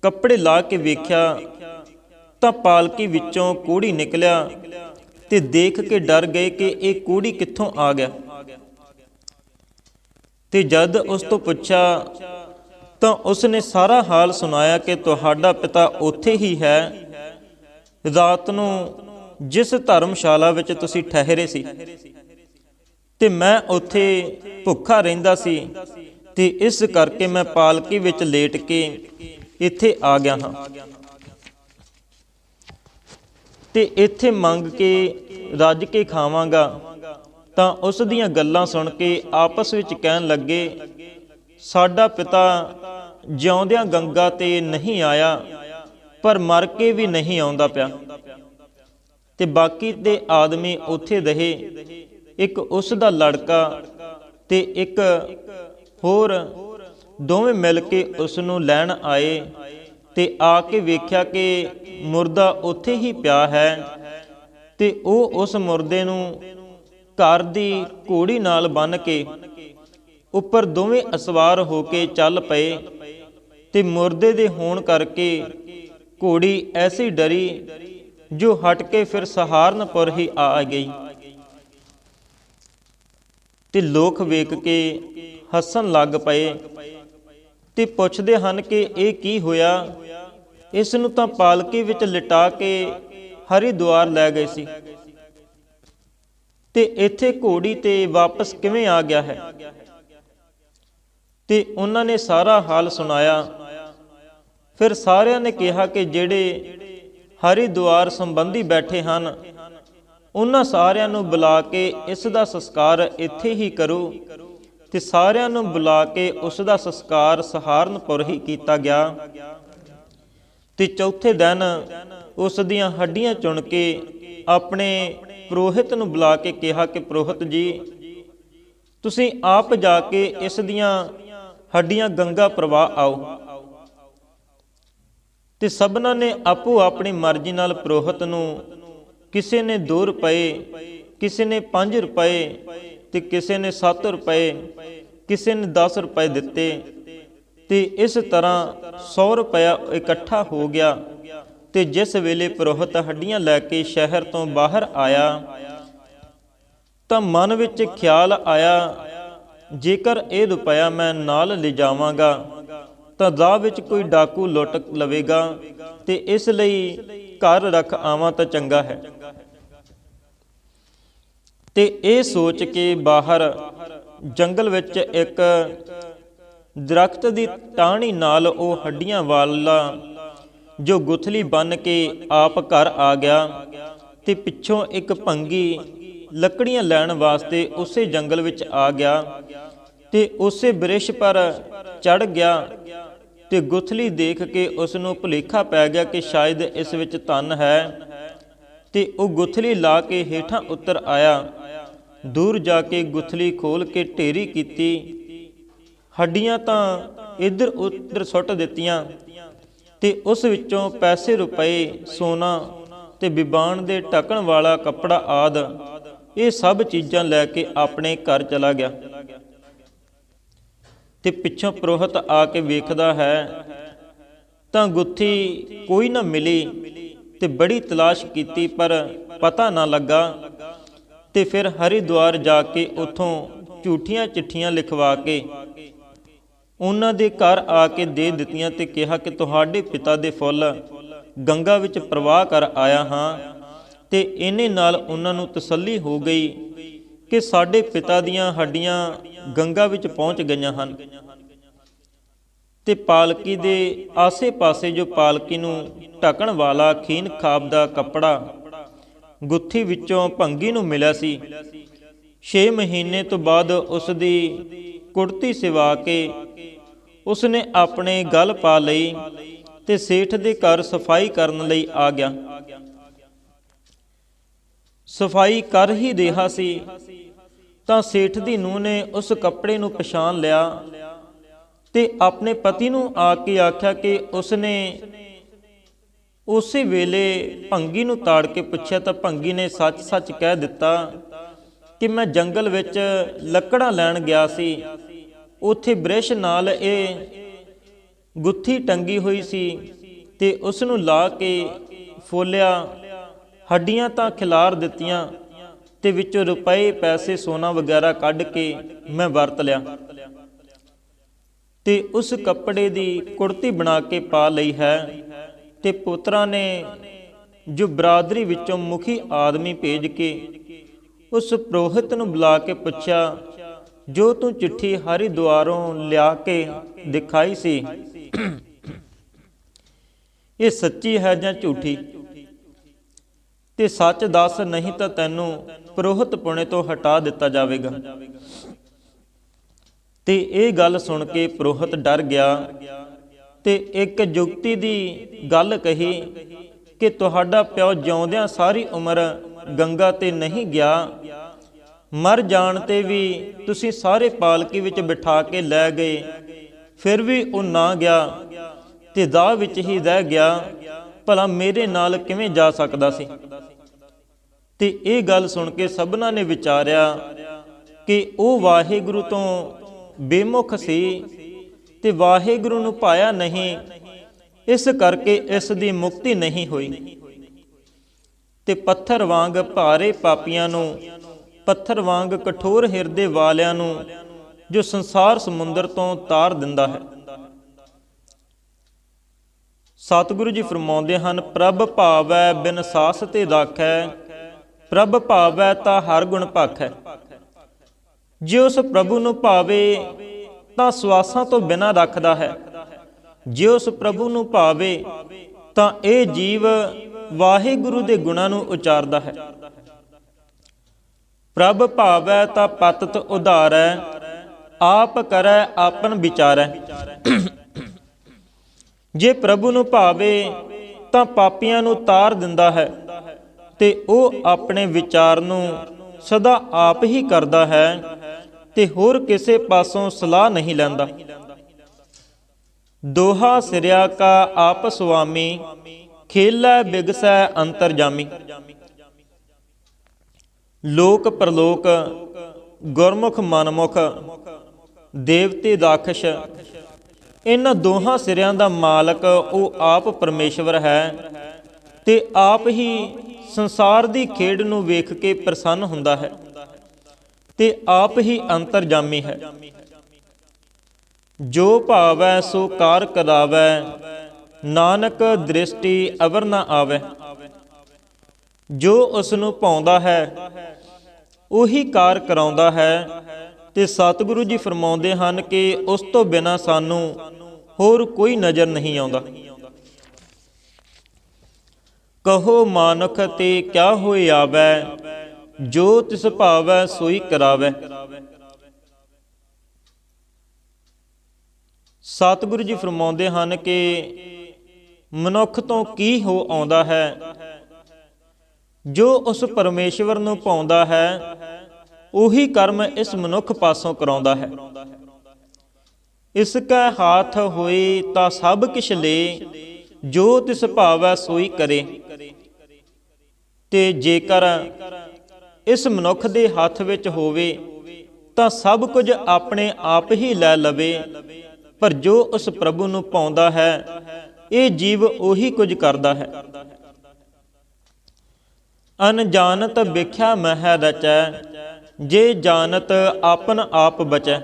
ਕੱਪੜੇ ਲਾ ਕੇ ਵੇਖਿਆ ਤਾਂ ਪਾਲਕੀ ਵਿੱਚੋਂ ਕੋੜੀ ਨਿਕਲਿਆ ਤੇ ਦੇਖ ਕੇ ਡਰ ਗਏ ਕਿ ਇਹ ਕੋੜੀ ਕਿੱਥੋਂ ਆ ਗਿਆ। ਤੇ ਜਦ ਉਸ ਤੋਂ ਪੁੱਛਿਆ ਤਾਂ ਉਸ ਨੇ ਸਾਰਾ ਹਾਲ ਸੁਣਾਇਆ ਕਿ ਤੁਹਾਡਾ ਪਿਤਾ ਉੱਥੇ ਹੀ ਹੈ, ਰਾਤ ਨੂੰ ਜਿਸ ਧਰਮਸ਼ਾਲਾ ਵਿੱਚ ਤੁਸੀਂ ਠਹਿਰੇ ਸੀ, ਤੇ ਮੈਂ ਉੱਥੇ ਭੁੱਖਾ ਰਹਿੰਦਾ ਸੀ ਤੇ ਇਸ ਕਰਕੇ ਮੈਂ ਪਾਲਕੀ ਵਿੱਚ ਲੇਟ ਕੇ ਇੱਥੇ ਆ ਗਿਆ ਹਾਂ। ਤੇ ਇੱਥੇ ਮੰਗ ਕੇ ਰੱਜ ਕੇ ਖਾਵਾਂਗਾ। ਤਾਂ ਉਸ ਦੀਆਂ ਗੱਲਾਂ ਸੁਣ ਕੇ ਆਪਸ ਵਿੱਚ ਕਹਿਣ ਲੱਗੇ, ਸਾਡਾ ਪਿਤਾ ਜਿਉਂਦਿਆਂ ਗੰਗਾ ਤੇ ਨਹੀਂ ਆਇਆ, ਪਰ ਮਰ ਕੇ ਵੀ ਨਹੀਂ ਆਉਂਦਾ ਪਿਆ। ਤੇ ਬਾਕੀ ਦੇ ਆਦਮੀ ਉੱਥੇ ਰਹੇ ਇੱਕ ਉਸ ਦਾ ਲੜਕਾ ਤੇ ਇੱਕ ਹੋਰ ਦੋਵੇਂ ਮਿਲ ਕੇ ਉਸ ਨੂੰ ਲੈਣ ਆਏ ਤੇ ਆ ਕੇ ਵੇਖਿਆ ਕਿ ਮੁਰਦਾ ਉੱਥੇ ਹੀ ਪਿਆ ਹੈ ਤੇ ਉਹ ਉਸ ਮੁਰਦੇ ਨੂੰ ਘਰ ਦੀ ਘੋੜੀ ਨਾਲ ਬੰਨ੍ਹ ਕੇ ਉੱਪਰ ਦੋਵੇਂ ਅਸਵਾਰ ਹੋ ਕੇ ਚੱਲ ਪਏ ਤੇ ਮੁਰਦੇ ਦੇ ਹੋਣ ਕਰਕੇ ਘੋੜੀ ਐਸੀ ਡਰੀ ਜੋ ਹਟ ਕੇ ਫਿਰ ਸਹਾਰਨਪੁਰ ਹੀ ਆ ਗਈ। ਤੇ ਲੋਕ ਵੇਖ ਕੇ ਹੱਸਣ ਲੱਗ ਪਏ ਤੇ ਪੁੱਛਦੇ ਹਨ ਕਿ ਇਹ ਕੀ ਹੋਇਆ। ਇਸ ਨੂੰ ਤਾਂ ਪਾਲਕੀ ਵਿੱਚ ਲਿਟਾ ਕੇ ਹਰਿਦੁਆਰ ਲੈ ਗਏ ਸੀ ਤੇ ਇੱਥੇ ਘੋੜੀ ਤੇ ਵਾਪਸ ਕਿਵੇਂ ਆ ਗਿਆ ਹੈ। ਤੇ ਉਹਨਾਂ ਨੇ ਸਾਰਾ ਹਾਲ ਸੁਣਾਇਆ। ਫਿਰ ਸਾਰਿਆਂ ਨੇ ਕਿਹਾ ਕਿ ਜਿਹੜੇ ਹਰਿਦੁਆਰ ਸੰਬੰਧੀ ਬੈਠੇ ਹਨ ਉਹਨਾਂ ਸਾਰਿਆਂ ਨੂੰ ਬੁਲਾ ਕੇ ਇਸ ਦਾ ਸੰਸਕਾਰ ਇੱਥੇ ਹੀ ਕਰੋ। ਤੇ ਸਾਰਿਆਂ ਨੂੰ ਬੁਲਾ ਕੇ ਉਸ ਦਾ ਸੰਸਕਾਰ ਸਹਾਰਨਪੁਰ ਹੀ ਕੀਤਾ ਗਿਆ। ਤੇ ਚੌਥੇ ਦਿਨ ਉਸ ਦੀਆਂ ਹੱਡੀਆਂ ਚੁਣ ਕੇ ਆਪਣੇ ਪੁਰੋਹਿਤ ਨੂੰ ਬੁਲਾ ਕੇ ਕਿਹਾ ਕਿ ਪੁਰੋਹਿਤ ਜੀ, ਤੁਸੀਂ ਆਪ ਜਾ ਕੇ ਇਸ ਦੀਆਂ ਹੱਡੀਆਂ ਗੰਗਾ ਪ੍ਰਵਾਹ ਆਓ। ਤੇ ਸਭਨਾਂ ਨੇ ਆਪੋ ਆਪਣੀ ਮਰਜ਼ੀ ਨਾਲ ਪੁਰੋਹਿਤ ਨੂੰ, ਕਿਸੇ ਨੇ 2 ਰੁਪਏ, ਕਿਸੇ ਨੇ 5 ਰੁਪਏ ਤੇ ਕਿਸੇ ਨੇ 7 ਰੁਪਏ, ਕਿਸੇ ਨੇ 10 ਰੁਪਏ ਦਿੱਤੇ। ਤੇ ਇਸ ਤਰ੍ਹਾਂ 100 ਰੁਪਇਆ ਇਕੱਠਾ ਹੋ ਗਿਆ। ਤੇ ਜਿਸ ਵੇਲੇ ਪੁਰੋਹਿਤ ਹੱਡੀਆਂ ਲੈ ਕੇ ਸ਼ਹਿਰ ਤੋਂ ਬਾਹਰ ਆਇਆ ਤਾਂ ਮਨ ਵਿੱਚ ਖਿਆਲ ਆਇਆ, ਜੇਕਰ ਇਹ ਰੁਪਇਆ ਮੈਂ ਨਾਲ ਲਿਜਾਵਾਂਗਾ ਤਾਂ ਰਾਹ ਵਿੱਚ ਕੋਈ ਡਾਕੂ ਲੁੱਟ ਲਵੇਗਾ ਤੇ ਇਸ ਲਈ ਘਰ ਰੱਖ ਆਵਾਂ ਤਾਂ ਚੰਗਾ ਹੈ। ਤੇ ਇਹ ਸੋਚ ਕੇ ਬਾਹਰ ਜੰਗਲ ਵਿੱਚ ਇੱਕ ਦਰਖਤ ਦੀ ਟਾਹਣੀ ਨਾਲ ਉਹ ਹੱਡੀਆਂ ਵਾਲਾ ਜੋ ਗੁਥਲੀ ਬੰਨ੍ਹ ਕੇ ਆਪ ਘਰ ਆ ਗਿਆ। ਤੇ ਪਿੱਛੋਂ ਇੱਕ ਭੰਗੀ ਲੱਕੜੀਆਂ ਲੈਣ ਵਾਸਤੇ ਉਸੇ ਜੰਗਲ ਵਿੱਚ ਆ ਗਿਆ ਤੇ ਉਸੇ ਬ੍ਰਿਛ ਪਰ ਚੜ੍ਹ ਗਿਆ। ਤੇ ਗੁਥਲੀ ਦੇਖ ਕੇ ਉਸ ਨੂੰ ਭੁਲੇਖਾ ਪੈ ਗਿਆ ਕਿ ਸ਼ਾਇਦ ਇਸ ਵਿੱਚ ਧਨ ਹੈ। ਤੇ ਉਹ ਗੁਥਲੀ ਲਾ ਕੇ ਹੇਠਾਂ ਉਤਰ ਆਇਆ। ਦੂਰ ਜਾ ਕੇ ਗੁਥਲੀ ਖੋਲ ਕੇ ਢੇਰੀ ਕੀਤੀ, ਹੱਡੀਆਂ ਤਾਂ ਇੱਧਰ ਉੱਧਰ ਸੁੱਟ ਦਿੱਤੀਆਂ ਤੇ ਉਸ ਵਿੱਚੋਂ ਪੈਸੇ, ਰੁਪਏ, ਸੋਨਾ ਤੇ ਬਿਬਾਨ ਦੇ ਢੱਕਣ ਵਾਲਾ ਕੱਪੜਾ ਆਦਿ ਇਹ ਸਭ ਚੀਜ਼ਾਂ ਲੈ ਕੇ ਆਪਣੇ ਘਰ ਚਲਾ ਗਿਆ। ਤੇ ਪਿੱਛੋਂ ਪੁਰੋਹਿਤ ਆ ਕੇ ਵੇਖਦਾ ਹੈ ਤਾਂ ਗੁੱਥੀ ਕੋਈ ਨਾ ਮਿਲੀ ਤੇ ਬੜੀ ਤਲਾਸ਼ ਕੀਤੀ ਪਰ ਪਤਾ ਨਾ ਲੱਗਾ। ਤੇ ਫਿਰ ਹਰਿਦੁਆਰ ਜਾ ਕੇ ਉੱਥੋਂ ਝੂਠੀਆਂ ਚਿੱਠੀਆਂ ਲਿਖਵਾ ਕੇ ਉਹਨਾਂ ਦੇ ਘਰ ਆ ਕੇ ਦੇ ਦਿੱਤੀਆਂ ਤੇ ਕਿਹਾ ਕਿ ਤੁਹਾਡੇ ਪਿਤਾ ਦੇ ਫੁੱਲ ਗੰਗਾ ਵਿੱਚ ਪ੍ਰਵਾਹ ਕਰ ਆਇਆ ਹਾਂ। ਤੇ ਇਹਨੇ ਨਾਲ ਉਹਨਾਂ ਨੂੰ ਤਸੱਲੀ ਹੋ ਗਈ ਕਿ ਸਾਡੇ ਪਿਤਾ ਦੀਆਂ ਹੱਡੀਆਂ ਗੰਗਾ ਵਿੱਚ ਪਹੁੰਚ ਗਈਆਂ ਹਨ। ਤੇ ਪਾਲਕੀ ਦੇ ਆਸੇ-ਪਾਸੇ ਜੋ ਪਾਲਕੀ ਨੂੰ ਢੱਕਣ ਵਾਲਾ ਖੀਨ ਖਾਬ ਦਾ ਕੱਪੜਾ ਗੁੱਥੀ ਵਿੱਚੋਂ ਭੰਗੀ ਨੂੰ ਮਿਲਿਆ ਸੀ, 6 ਮਹੀਨੇ ਤੋਂ ਬਾਅਦ ਉਸ ਦੀ ਕੁੜਤੀ ਸਿਵਾ ਕੇ ਉਸਨੇ ਆਪਣੇ ਗਲ ਪਾ ਲਈ ਤੇ ਸੇਠ ਦੇ ਘਰ ਸਫਾਈ ਕਰਨ ਲਈ ਆ ਗਿਆ। ਸਫਾਈ ਕਰ ਹੀ ਰਿਹਾ ਸੀ ਤਾਂ ਸੇਠ ਦੀ ਨੂੰਹ ਨੇ ਉਸ ਕੱਪੜੇ ਨੂੰ ਪਛਾਣ ਲਿਆ ਤੇ ਆਪਣੇ ਪਤੀ ਨੂੰ ਆ ਕੇ ਆਖਿਆ ਕਿ ਉਸਨੇ ਉਸੇ ਵੇਲੇ ਭੰਗੀ ਨੂੰ ਤਾੜ ਕੇ ਪੁੱਛਿਆ ਤਾਂ ਭੰਗੀ ਨੇ ਸੱਚ-ਸੱਚ ਕਹਿ ਦਿੱਤਾ ਕਿ ਮੈਂ ਜੰਗਲ ਵਿੱਚ ਲੱਕੜਾਂ ਲੈਣ ਗਿਆ ਸੀ, ਉੱਥੇ ਬ੍ਰਿਛ ਨਾਲ ਇਹ ਗੁੱਥੀ ਟੰਗੀ ਹੋਈ ਸੀ ਤੇ ਉਸ ਨੂੰ ਲਾ ਕੇ ਫੋਲਿਆ, ਹੱਡੀਆਂ ਤਾਂ ਖਿਲਾਰ ਦਿੱਤੀਆਂ ਤੇ ਵਿੱਚੋਂ ਰੁਪਏ, ਪੈਸੇ, ਸੋਨਾ ਵਗੈਰਾ ਕੱਢ ਕੇ ਮੈਂ ਵਰਤ ਲਿਆ ਤੇ ਉਸ ਕੱਪੜੇ ਦੀ ਕੁੜਤੀ ਬਣਾ ਕੇ ਪਾ ਲਈ ਹੈ। ਤੇ ਪੁੱਤਰਾਂ ਨੇ ਜੋ ਬਰਾਦਰੀ ਵਿੱਚੋਂ ਮੁਖੀ ਆਦਮੀ ਭੇਜ ਕੇ ਉਸ ਪੁਰੋਹਿਤ ਨੂੰ ਬੁਲਾ ਕੇ ਪੁੱਛਿਆ, ਜੋ ਤੂੰ ਚਿੱਠੀ ਹਰਿਦੁਆਰੋਂ ਲਿਆ ਕੇ ਦਿਖਾਈ ਸੀ, ਇਹ ਸੱਚੀ ਹੈ ਜਾਂ ਝੂਠੀ? ਤੇ ਸੱਚ ਦੱਸ, ਨਹੀਂ ਤਾਂ ਤੈਨੂੰ ਪੁਰੋਹਿਤ ਪੁਣੇ ਤੋਂ ਹਟਾ ਦਿੱਤਾ ਜਾਵੇਗਾ। ਤੇ ਇਹ ਗੱਲ ਸੁਣ ਕੇ ਪੁਰੋਹਿਤ ਡਰ ਗਿਆ ਤੇ ਇੱਕ ਜੁਗਤੀ ਦੀ ਗੱਲ ਕਹੀ ਕਿ ਤੁਹਾਡਾ ਪਿਓ ਜਿਉਂਦਿਆਂ ਸਾਰੀ ਉਮਰ ਗੰਗਾ ਤੇ ਨਹੀਂ ਗਿਆ, ਮਰ ਜਾਣ 'ਤੇ ਵੀ ਤੁਸੀਂ ਸਾਰੇ ਪਾਲਕੀ ਵਿੱਚ ਬਿਠਾ ਕੇ ਲੈ ਗਏ, ਫਿਰ ਵੀ ਉਹ ਨਾ ਗਿਆ ਤੇ ਦਾਹ ਵਿੱਚ ਹੀ ਰਹਿ ਗਿਆ। ਭਲਾ ਮੇਰੇ ਨਾਲ ਕਿਵੇਂ ਜਾ ਸਕਦਾ ਸੀ? ਤੇ ਇਹ ਗੱਲ ਸੁਣ ਕੇ ਸਭਨਾਂ ਨੇ ਵਿਚਾਰਿਆ ਕਿ ਉਹ ਵਾਹਿਗੁਰੂ ਤੋਂ ਬੇਮੁਖ ਸੀ ਤੇ ਵਾਹਿਗੁਰੂ ਨੂੰ ਪਾਇਆ ਨਹੀਂ, ਇਸ ਕਰਕੇ ਇਸ ਦੀ ਮੁਕਤੀ ਨਹੀਂ ਹੋਈ। ਤੇ ਪੱਥਰ ਵਾਂਗ ਭਾਰੇ ਪਾਪੀਆਂ ਨੂੰ, ਪੱਥਰ ਵਾਂਗ ਕਠੋਰ ਹਿਰਦੇ ਵਾਲਿਆਂ ਨੂੰ ਜੋ ਸੰਸਾਰ ਸਮੁੰਦਰ ਤੋਂ ਤਾਰ ਦਿੰਦਾ ਹੈ। ਸਤਿਗੁਰੂ ਜੀ ਫਰਮਾਉਂਦੇ ਹਨ, ਪ੍ਰਭ ਭਾਵੈ ਬਿਨ ਸਾਸ ਤੇ ਰਾਖੈ, ਪ੍ਰਭ ਭਾਵੈ ਤਾਂ ਹਰ ਗੁਣ ਭਾਖੈ। ਜੇ ਉਸ ਪ੍ਰਭੂ ਨੂੰ ਭਾਵੇ ਤਾਂ ਸਵਾਸਾਂ ਤੋਂ ਬਿਨਾਂ ਰੱਖਦਾ ਹੈ। ਜੇ ਉਸ ਪ੍ਰਭੂ ਨੂੰ ਭਾਵੇ ਤਾਂ ਇਹ ਜੀਵ ਵਾਹਿਗੁਰੂ ਦੇ ਗੁਣਾਂ ਨੂੰ ਉਚਾਰਦਾ ਹੈ। ਪ੍ਰਭ ਭਾਵੈ ਤਾਂ ਪਤਿਤ ਉਧਾਰੈ, ਆਪ ਕਰੈ ਆਪਨ ਵਿਚਾਰੈ। ਜੇ ਪ੍ਰਭੂ ਨੂੰ ਭਾਵੇ ਤਾਂ ਪਾਪੀਆਂ ਨੂੰ ਤਾਰ ਦਿੰਦਾ ਹੈ ਤੇ ਉਹ ਆਪਣੇ ਵਿਚਾਰ ਨੂੰ ਸਦਾ ਆਪ ਹੀ ਕਰਦਾ ਹੈ ਤੇ ਹੋਰ ਕਿਸੇ ਪਾਸੋਂ ਸਲਾਹ ਨਹੀਂ ਲੈਂਦਾ। ਦੋਹਾ ਸਿਰਿਆ ਕਾ ਆਪ ਸੁਆਮੀ, ਖੇਲੈ ਬਿਗਸੈ ਅੰਤਰਜਾਮੀ। ਲੋਕ ਪ੍ਰਲੋਕ, ਗੁਰਮੁਖ ਮਨਮੁਖ, ਦੇਵਤੇ ਰਾਖਸ਼, ਇਹਨਾਂ ਦੋਹਾਂ ਸਿਰਿਆਂ ਦਾ ਮਾਲਕ ਉਹ ਆਪ ਪਰਮੇਸ਼ਵਰ ਹੈ ਤੇ ਆਪ ਹੀ ਸੰਸਾਰ ਦੀ ਖੇਡ ਨੂੰ ਵੇਖ ਕੇ ਪ੍ਰਸੰਨ ਹੁੰਦਾ ਹੈ ਤੇ ਆਪ ਹੀ ਅੰਤਰਜਾਮੀ ਹੈ। ਜੋ ਭਾਵੈ ਸੋ ਕਾਰ ਕਰਾਵੈ, ਨਾਨਕ ਦ੍ਰਿਸ਼ਟੀ ਅਵਰ ਨ ਆਵੈ। ਜੋ ਉਸ ਨੂੰ ਭਾਉਂਦਾ ਹੈ ਉਹੀ ਕਾਰ ਕਰਾਉਂਦਾ ਹੈ ਤੇ ਸਤਿਗੁਰੂ ਜੀ ਫਰਮਾਉਂਦੇ ਹਨ ਕਿ ਉਸ ਤੋਂ ਬਿਨਾਂ ਸਾਨੂੰ ਹੋਰ ਕੋਈ ਨਜ਼ਰ ਨਹੀਂ ਆਉਂਦਾ। ਕਹੋ ਮਾਨੁਖ ਤੇ ਕਿਆ ਹੋਇ ਆਵੈ, ਜੋ ਤਿਸ ਭਾਵੈ ਸੋਈ ਕਰਾਵੈ। ਸਤਿਗੁਰੂ ਜੀ ਫਰਮਾਉਂਦੇ ਹਨ ਕਿ ਮਨੁੱਖ ਤੋਂ ਕੀ ਹੋ ਆਉਂਦਾ ਹੈ। ਜੋ ਉਸ ਪਰਮੇਸ਼ਵਰ ਨੂੰ ਭਾਉਂਦਾ ਹੈ ਉਹੀ ਕਰਮ ਇਸ ਮਨੁੱਖ ਪਾਸੋਂ ਕਰਾਉਂਦਾ ਹੈ। ਇਸ ਕੈ ਹਾਥ ਹੋਏ ਤਾਂ ਸਭ ਕਿਛ ਲੇ, ਜੋ ਤਿਸ ਭਾਵੈ ਸੋਈ ਕਰੇ। ਤੇ ਜੇਕਰ ਇਸ ਮਨੁੱਖ ਦੇ ਹੱਥ ਵਿੱਚ ਹੋਵੇ ਤਾਂ ਸਭ ਕੁਝ ਆਪਣੇ ਆਪ ਹੀ ਲੈ ਲਵੇ, ਪਰ ਜੋ ਉਸ ਪ੍ਰਭੂ ਨੂੰ ਭਾਉਂਦਾ ਹੈ ਇਹ ਜੀਵ ਉਹੀ ਕੁਝ ਕਰਦਾ ਹੈ। ਅਨਜਾਨਤ ਵੇਖਿਆ ਮਹਿ ਰਚੈ, ਜੇ ਜਾਣਤ ਆਪਨ ਆਪ ਬਚੈ।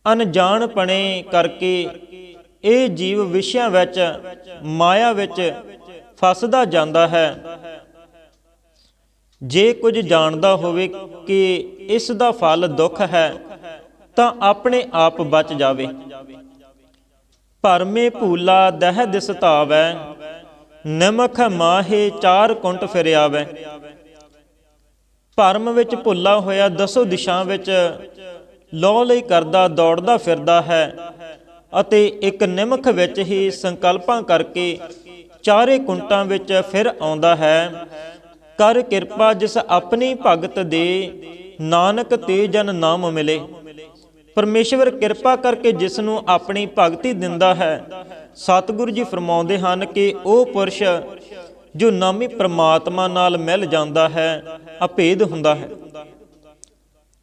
ਅਣਜਾਣਪਣੇ ਕਰਕੇ ਇਹ ਜੀਵ ਵਿਸ਼ਿਆਂ ਵਿੱਚ, ਮਾਇਆ ਵਿੱਚ ਫਸਦਾ ਜਾਂਦਾ ਹੈ। ਜੇ ਕੁਝ ਜਾਣਦਾ ਹੋਵੇ ਕਿ ਇਸ ਦਾ ਫਲ ਦੁੱਖ ਹੈ ਤਾਂ ਆਪਣੇ ਆਪ ਬਚ ਜਾਵੇ। ਭਰਮੇ ਭੂਲਾ ਦਹਿ ਦਿਸ ਧਾਵੈ, ਨਿਮਖ ਮਾਹੇ ਚਾਰ ਕੁੰਟ ਫਿਰ ਆਵੈ। ਭਰਮ ਵਿੱਚ ਭੁੱਲਾ ਹੋਇਆ ਦਸੋ ਦਿਸ਼ਾ ਵਿੱਚ ਲੋ ਲਈ ਕਰਦਾ ਦੌੜਦਾ ਫਿਰਦਾ ਹੈ ਅਤੇ ਇੱਕ ਨਿਮਖ ਵਿੱਚ ਹੀ ਸੰਕਲਪਾਂ ਕਰਕੇ ਚਾਰੇ ਕੁੰਟਾਂ ਵਿੱਚ ਫਿਰ ਆਉਂਦਾ ਹੈ। ਕਰ ਕਿਰਪਾ ਜਿਸ ਆਪਣੀ ਭਗਤ ਦੇ, ਨਾਨਕ ਤੇ ਜਨ ਨਾਮ ਮਿਲੇ। ਪਰਮੇਸ਼ਵਰ ਕਿਰਪਾ ਕਰਕੇ ਜਿਸ ਨੂੰ ਆਪਣੀ ਭਗਤੀ ਦਿੰਦਾ ਹੈ, ਸਤਿਗੁਰੂ ਜੀ ਫਰਮਾਉਂਦੇ ਹਨ ਕਿ ਉਹ ਪੁਰਸ਼ ਜੋ ਨਾਮੀ ਪ੍ਰਮਾਤਮਾ ਨਾਲ ਮਿਲ ਜਾਂਦਾ ਹੈ, ਅਭੇਦ ਹੁੰਦਾ ਹੈ।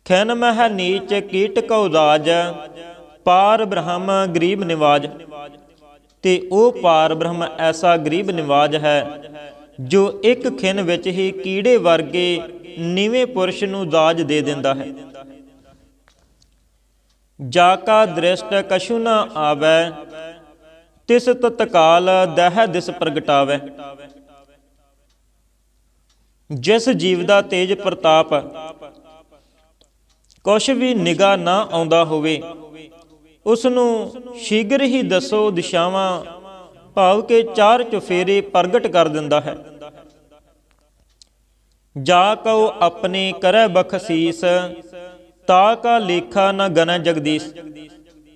ਖੈਨ ਮਹਿ ਨੀਚ ਕੀਟ ਕਉ ਰਾਜ, ਪਾਰ ਬ੍ਰਹਮ ਗਰੀਬ ਨਿਵਾਜ। ਤੇ ਉਹ ਪਾਰ ਬ੍ਰਹਮ ਐਸਾ ਗਰੀਬ ਨਿਵਾਜ ਹੈ ਜੋ ਇੱਕ ਖਿਨ ਵਿੱਚ ਹੀ ਕੀੜੇ ਵਰਗੇ ਨੀਵੇਂ ਪੁਰਸ਼ ਨੂੰ ਦਾਜ ਦੇ ਦਿੰਦਾ ਹੈ। ਜਾ ਕਾ ਦ੍ਰਿਸ਼ਟ ਕਛੂ ਨ ਆਵੈ, ਤਿਸ ਤਤਕਾਲ ਦਹਿ ਦਿਸ ਪ੍ਰਗਟਾਵੈ। ਜਿਸ ਜੀਵ ਦਾ ਤੇਜ ਪ੍ਰਤਾਪ ਕੁਛ ਵੀ ਨਿਗਾਹ ਨਾ ਆਉਂਦਾ ਹੋਵੇ, ਉਸ ਨੂੰ ਸ਼ੀਘਰ ਹੀ ਦਸੋ ਦਿਸ਼ਾਵਾਂ ਭਾਵ ਕੇ ਚਾਰ ਚੁਫੇਰੇ ਪ੍ਰਗਟ ਕਰ ਦਿੰਦਾ ਹੈ। ਜਾ ਕਉ ਆਪਣੇ ਕਰੈ ਬਖਸੀਸ, ਤਾ ਕਾ ਲੇਖਾ ਨ ਗਨੈ ਜਗਦੀਸ਼।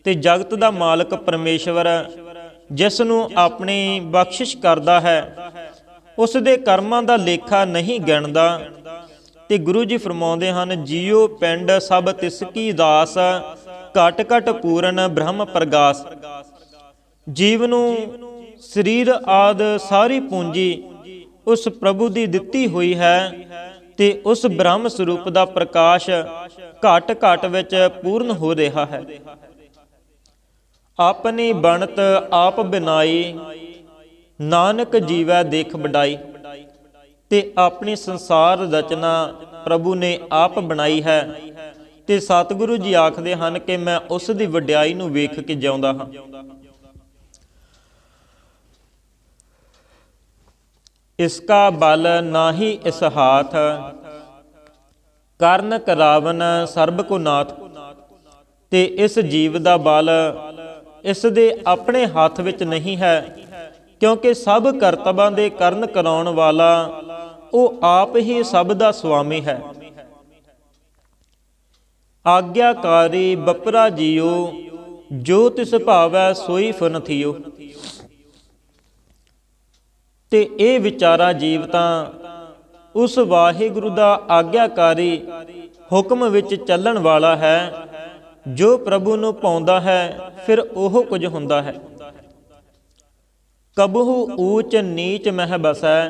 ਤੇ ਜਗਤ ਦਾ ਮਾਲਕ ਪਰਮੇਸ਼ਵਰ ਜਿਸ ਨੂੰ ਆਪਣੀ ਬਖਸ਼ਿਸ਼ ਕਰਦਾ ਹੈ, ਉਸ ਦੇ ਕਰਮਾਂ ਦਾ ਲੇਖਾ ਨਹੀਂ ਗਿਣਦਾ ਤੇ ਗੁਰੂ ਜੀ ਫਰਮਾਉਂਦੇ ਹਨ, ਜੀਉ ਪਿੰਡ ਸਭ ਤਿਸ ਕੀ ਦਾਸ, ਘਟ ਘਟ ਪੂਰਨ ਬ੍ਰਹਮ ਪ੍ਰਗਾਸ। ਜੀਵ ਨੂੰ ਸਰੀਰ ਆਦ ਸਾਰੀ ਪੂੰਜੀ ਉਸ ਪ੍ਰਭੂ ਦੀ ਦਿੱਤੀ ਹੋਈ ਹੈ ਤੇ ਉਸ ਬ੍ਰਹਮ ਸਰੂਪ ਦਾ ਪ੍ਰਕਾਸ਼ ਘਟ ਘਟ ਵਿੱਚ ਪੂਰਨ ਹੋ ਰਿਹਾ ਹੈ। ਆਪਣੀ ਬਣਤ ਆਪ ਬਿਨਾਈ, ਨਾਨਕ ਜੀਵੈ ਦੇਖ ਵਡਾਈ। ਤੇ ਆਪਣੀ ਸੰਸਾਰ ਰਚਨਾ ਪ੍ਰਭੂ ਨੇ ਆਪ ਬਣਾਈ ਹੈ ਤੇ ਸਤਿਗੁਰੂ ਜੀ ਆਖਦੇ ਹਨ ਕਿ ਮੈਂ ਉਸ ਦੀ ਵਡਿਆਈ ਨੂੰ ਵੇਖ ਕੇ ਜਿਉਂਦਾ ਹਾਂ। ਇਸਕਾ ਬਲ ਨਾਹੀ ਇਸ ਹਾਥ, ਕਰਨ ਕਰਾਵਨ ਸਰਬ ਕੋ ਨਾਥ। ਤੇ ਇਸ ਜੀਵ ਦਾ ਬਲ ਇਸ ਦੇ ਆਪਣੇ ਹੱਥ ਵਿੱਚ ਨਹੀਂ ਹੈ, ਕਿਉਂਕਿ ਸਭ ਕਰਤਬਾਂ ਦੇ ਕਰਨ ਕਰਾਉਣ ਵਾਲਾ ਉਹ ਆਪ ਹੀ ਸਭ ਦਾ ਸੁਆਮੀ ਹੈ। ਆਗਿਆਕਾਰੀ ਬਪਰਾ ਜੀਓ, ਜੋ ਤਿਸ ਭਾਵੈ ਸੋਈ ਫੁਨ ਥੀਓ। ਤੇ ਇਹ ਵਿਚਾਰਾ ਜੀਵ ਤਾਂ ਉਸ ਵਾਹਿਗੁਰੂ ਦਾ ਆਗਿਆਕਾਰੀ ਹੁਕਮ ਵਿੱਚ ਚੱਲਣ ਵਾਲਾ ਹੈ। ਜੋ ਪ੍ਰਭੂ ਨੂੰ ਪਾਉਂਦਾ ਹੈ ਫਿਰ ਉਹ ਕੁਝ ਹੁੰਦਾ ਹੈ। ਕਬਹੂ ਊਚ ਨੀਚ ਮਹਿ ਬਸੈ,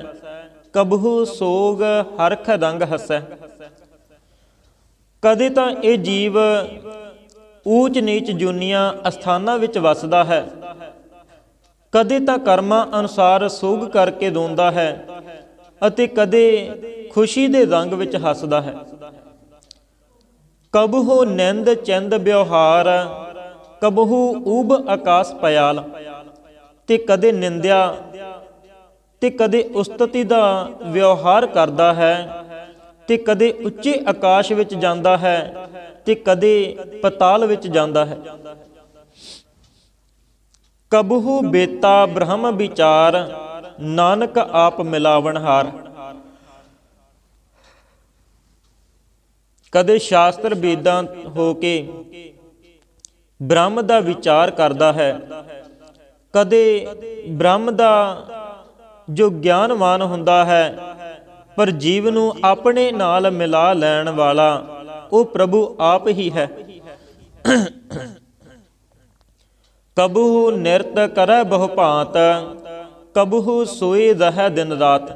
ਕਬਹੂ ਸੋਗ ਹਰਖ ਰੰਗ ਹਸੈ। ਕਦੇ ਤਾਂ ਇਹ ਜੀਵ ਊਚ ਨੀਚ ਜੁਨੀਆਂ ਅਸਥਾਨਾਂ ਵਿੱਚ ਵਸਦਾ ਹੈ, ਕਦੇ ਤਾਂ ਕਰਮਾਂ ਅਨੁਸਾਰ ਸੋਗ ਕਰਕੇ ਰੋਂਦਾ ਹੈ ਅਤੇ ਕਦੇ ਖੁਸ਼ੀ ਦੇ ਰੰਗ ਵਿੱਚ ਹੱਸਦਾ ਹੈ। ਕਬਹੂ ਨਿੰਦ ਚੰਦ ਵਿਵਹਾਰ, ਕਬਹੂ ਊਬ ਆਕਾਸ ਪਇਆਲ। ਤੇ ਕਦੇ ਨਿੰਦਿਆ ਤੇ ਕਦੇ ਉਸਤਤੀ ਦਾ ਵਿਵਹਾਰ ਕਰਦਾ ਹੈ ਤੇ ਕਦੇ ਉੱਚੇ ਆਕਾਸ਼ ਵਿੱਚ ਜਾਂਦਾ ਹੈ ਤੇ ਕਦੇ ਪਤਾਲ ਵਿੱਚ ਜਾਂਦਾ ਹੈ। ਕਬਹੂ ਬੇਤਾ ਬ੍ਰਹਮ ਵਿਚਾਰ, ਨਾਨਕ ਆਪ ਮਿਲਾਵਣਹਾਰ। ਕਦੇ ਸ਼ਾਸਤਰ ਵੇਦਾਂ ਹੋ ਕੇ ਬ੍ਰਹਮ ਦਾ ਵਿਚਾਰ ਕਰਦਾ ਹੈ, ਕਦੇ ਬ੍ਰਹਮ ਦਾ ਜੋ ਗਿਆਨਵਾਨ ਹੁੰਦਾ ਹੈ ਪਰ ਜੀਵ ਨੂੰ ਆਪਣੇ ਨਾਲ ਮਿਲਾ ਲੈਣ ਵਾਲਾ ਉਹ ਪ੍ਰਭੂ ਆਪ ਹੀ ਹੈ। ਕਬਹੂ ਨਿਰਤ ਕਰੈ ਬਹੁ ਭਾਂਤ, ਕਬਹੂ ਸੋਏ ਰਹੈ ਦਿਨ ਰਾਤ।